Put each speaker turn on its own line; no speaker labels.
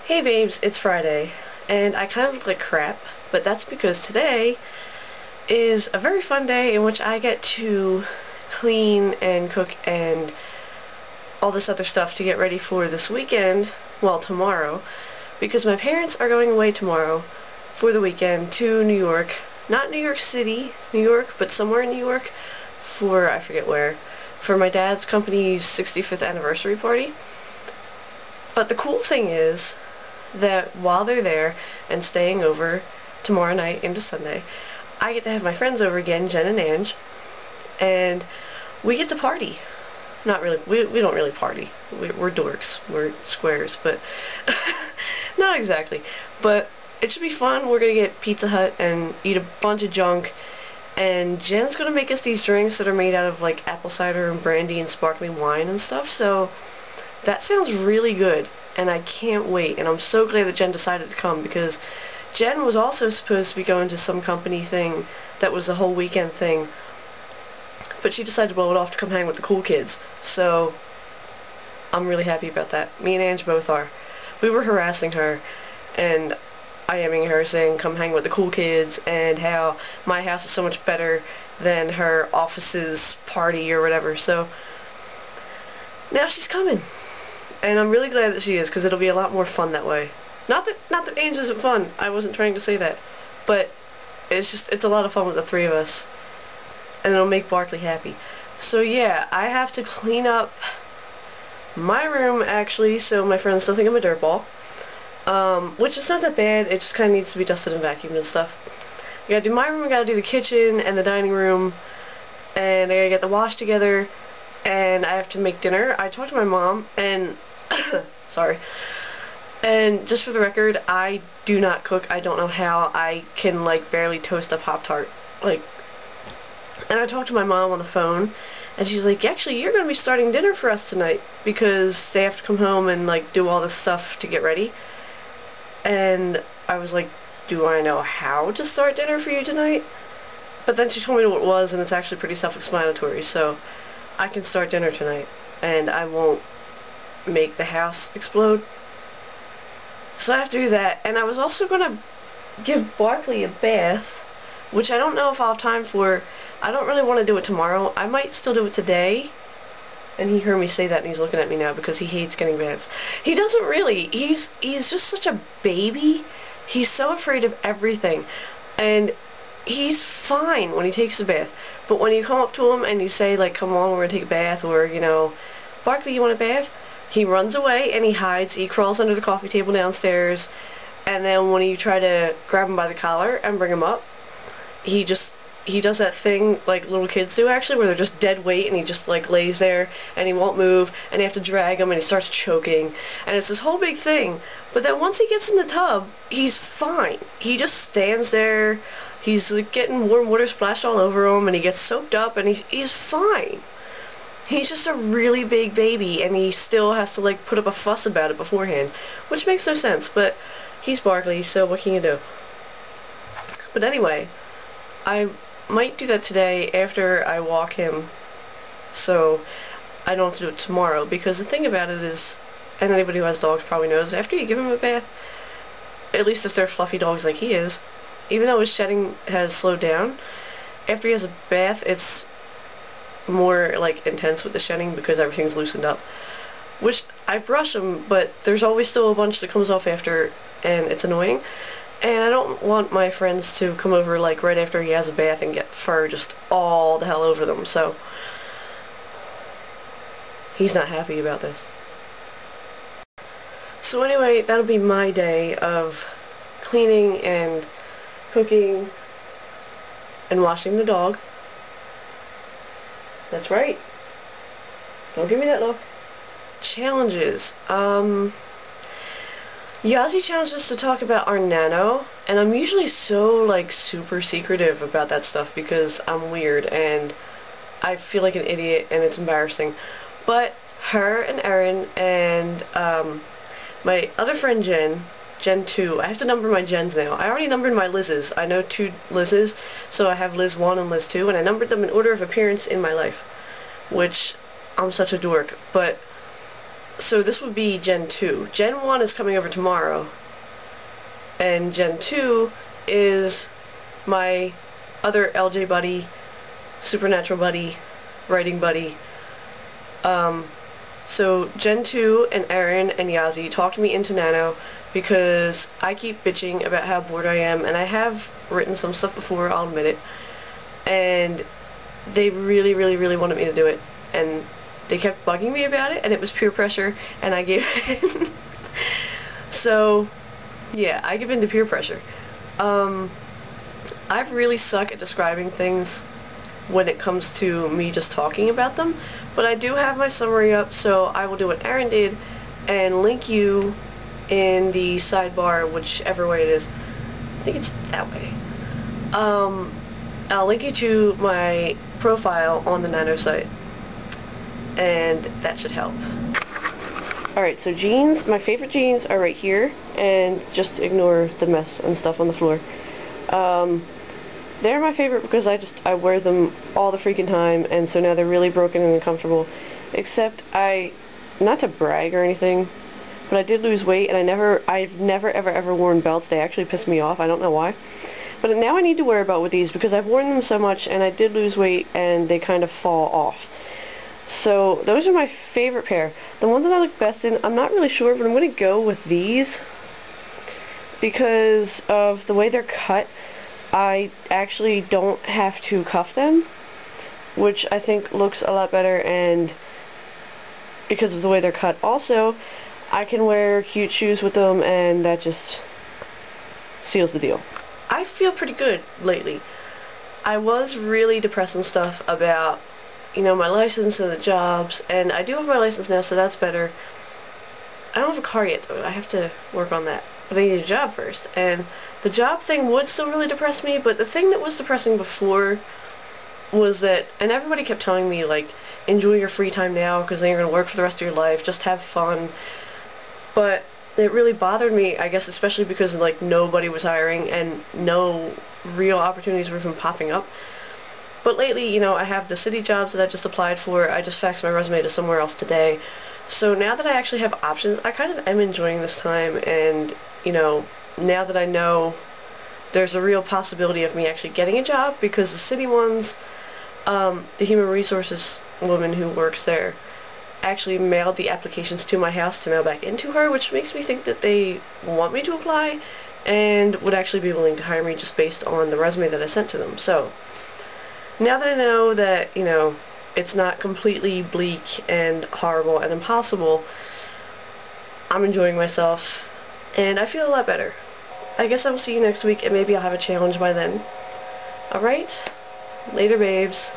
Hey babes, it's Friday, and I kind of look like crap, but that's because today is a very fun day in which I get to clean and cook and all this other stuff to get ready for this weekend, well, tomorrow, because my parents are going away tomorrow for the weekend to New York. Not New York City, New York, but somewhere in New York for, I forget where, for my dad's company's 65th anniversary party. But the cool thing is that while they're there and staying over tomorrow night into Sunday, I get to have my friends over again, Jen and Ange, and we get to party. Not really, we don't really party. We're dorks, we're squares, but not exactly. But it should be fun. We're gonna get Pizza Hut and eat a bunch of junk, and Jen's gonna make us these drinks that are made out of like apple cider and brandy and sparkling wine and stuff, so that sounds really good, and I can't wait, and I'm so glad that Jen decided to come, because Jen was also supposed to be going to some company thing that was a whole weekend thing, but she decided to blow it off to come hang with the cool kids, so I'm really happy about that. Me and Ange both are. We were harassing her and IMing her, saying come hang with the cool kids, and how my house is so much better than her office's party or whatever, so now she's coming. And I'm really glad that she is, because it'll be a lot more fun that way. Not that Ange isn't fun, I wasn't trying to say that, but it's a lot of fun with the three of us, and it'll make Barkley happy. So yeah, I have to clean up my room actually, so my friends don't think I'm a dirtball, which is not that bad. It just kind of needs to be dusted and vacuumed and stuff. I gotta do my room, I gotta do the kitchen and the dining room, and I gotta get the wash together, and I have to make dinner. I talked to my mom, and sorry. And just for the record, I do not cook. I don't know how. I can like barely toast a Pop-Tart. Like, and I talked to my mom on the phone, and she's like, actually, you're going to be starting dinner for us tonight, because they have to come home and like do all this stuff to get ready. And I was like, do I know how to start dinner for you tonight? But then she told me what it was, and it's actually pretty self-explanatory, so I can start dinner tonight, and I won't make the house explode. So I have to do that, and I was also going to give Barkley a bath, which I don't know if I'll have time for. I don't really want to do it tomorrow. I might still do it today, and he heard me say that, and he's looking at me now because he hates getting baths. He doesn't really. He's just such a baby. He's so afraid of everything, and he's fine when he takes a bath, but when you come up to him and you say, like, come on, we're going to take a bath, or, you know, Barkley, you want a bath? He runs away and he hides. He crawls under the coffee table downstairs, and then when you try to grab him by the collar and bring him up, he does that thing like little kids do actually, where they're just dead weight, and he just like lays there and he won't move, and you have to drag him, and he starts choking, and it's this whole big thing. But then once he gets in the tub, he's fine. He just stands there. He's like getting warm water splashed all over him, and he gets soaked up, and he's fine. He's just a really big baby, and he still has to like put up a fuss about it beforehand, which makes no sense, but he's Barkley, so what can you do? But anyway, I might do that today after I walk him, so I don't have to do it tomorrow, because the thing about it is, and anybody who has dogs probably knows, after you give him a bath, at least if they're fluffy dogs like he is, even though his shedding has slowed down, after he has a bath, it's more like intense with the shedding because everything's loosened up. Which, I brush him, but there's always still a bunch that comes off after, and it's annoying. And I don't want my friends to come over like right after he has a bath and get fur just all the hell over them, so he's not happy about this. So anyway, that'll be my day of cleaning and cooking and washing the dog. That's right. Don't give me that look. Challenges. Yazzie challenged us to talk about our nano, and I'm usually so, like, super secretive about that stuff because I'm weird and I feel like an idiot and it's embarrassing. But her and Erin and my other friend Gen 2, I have to number my Gens now. I already numbered my Liz's. I know 2 Liz's, so I have Liz 1 and Liz 2, and I numbered them in order of appearance in my life, which I'm such a dork, but so this would be Gen 2. Gen 1 is coming over tomorrow, and Gen 2 is my other LJ buddy, supernatural buddy, writing buddy. So Gen 2 and Aaron and Yazi talked me into Nano because I keep bitching about how bored I am, and I have written some stuff before, I'll admit it, and they really, really, really wanted me to do it, and they kept bugging me about it, and it was peer pressure, and I gave in. So, yeah, I give in to peer pressure. I really suck at describing things when it comes to me just talking about them, but I do have my summary up, so I will do what Aaron did and link you in the sidebar, whichever way it is. I think it's that way. I'll link you to my profile on the Nano site, and that should help. Alright, so jeans, my favorite jeans are right here, and just ignore the mess and stuff on the floor. They're my favorite because I wear them all the freaking time, and so now they're really broken and uncomfortable. Except not to brag or anything, but I did lose weight, and I've never ever worn belts. They actually piss me off, I don't know why. But now I need to wear a belt with these because I've worn them so much, and I did lose weight, and they kind of fall off. So those are my favorite pair. The ones that I look best in, I'm not really sure, but I'm going to go with these because of the way they're cut. I actually don't have to cuff them, which I think looks a lot better, and because of the way they're cut also, I can wear cute shoes with them, and that just seals the deal. I feel pretty good lately. I was really depressed and stuff about, you know, my license and the jobs, and I do have my license now, so that's better. I don't have a car yet, though. I have to work on that. But I need a job first, and the job thing would still really depress me, but the thing that was depressing before was that, and everybody kept telling me, like, enjoy your free time now, because then you're going to work for the rest of your life, just have fun, but it really bothered me, I guess, especially because, like, nobody was hiring, and no real opportunities were even popping up. But lately, you know, I have the city jobs that I just applied for. I just faxed my resume to somewhere else today. So now that I actually have options, I kind of am enjoying this time, and, you know, now that I know there's a real possibility of me actually getting a job, because the city ones, the human resources woman who works there actually mailed the applications to my house to mail back into her, which makes me think that they want me to apply and would actually be willing to hire me just based on the resume that I sent to them. So now that I know that, you know, it's not completely bleak and horrible and impossible, I'm enjoying myself, and I feel a lot better. I guess I will see you next week, and maybe I'll have a challenge by then. Alright? Later, babes.